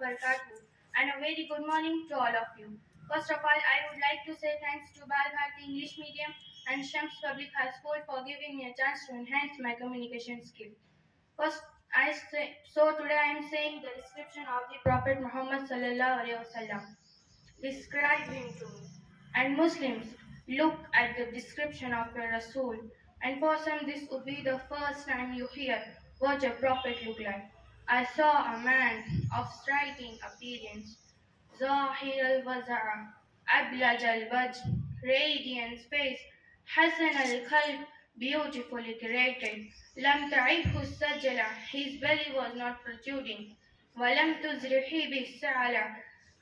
wabarakatuh, and a very good morning to all of you. First of all, I would like to say thanks to Balbharti English Medium and Shams Public High School for giving me a chance to enhance my communication skill. First, so today I am saying the description of the Prophet Muhammad sallallahu alaihi wasallam. Describe him to me. And Muslims, look at the description of your Rasul. And for some, this would be the first time you hear what a prophet looked like. I saw a man of striking appearance, Zahir al-Waza'a, Ablaj al-Wajh, radiant face, Hasan al-Khalq, beautifully created. Lam ta'ibhu sajala, his belly was not protruding. Walam tuzrihi bis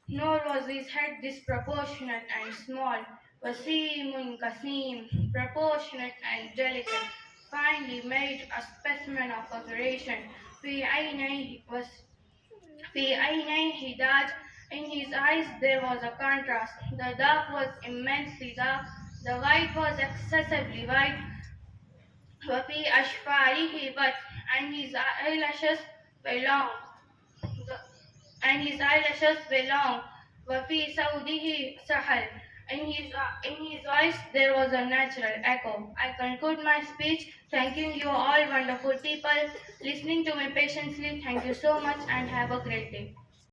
nor was his head disproportionate and small, wasimun kasim, proportionate and delicate, finely made, a specimen of adoration. في عينيه was في عينيه that in his eyes there was a contrast. The dark was immensely dark, the white was excessively white, وفي أشفاره but and his eyelashes were long. The and his eyelashes were long. وَفِي سَوْدِهِ سَحَل. In his voice there was a natural echo. I conclude my speech thanking you all wonderful people listening to me patiently. Thank you so much and have a great day.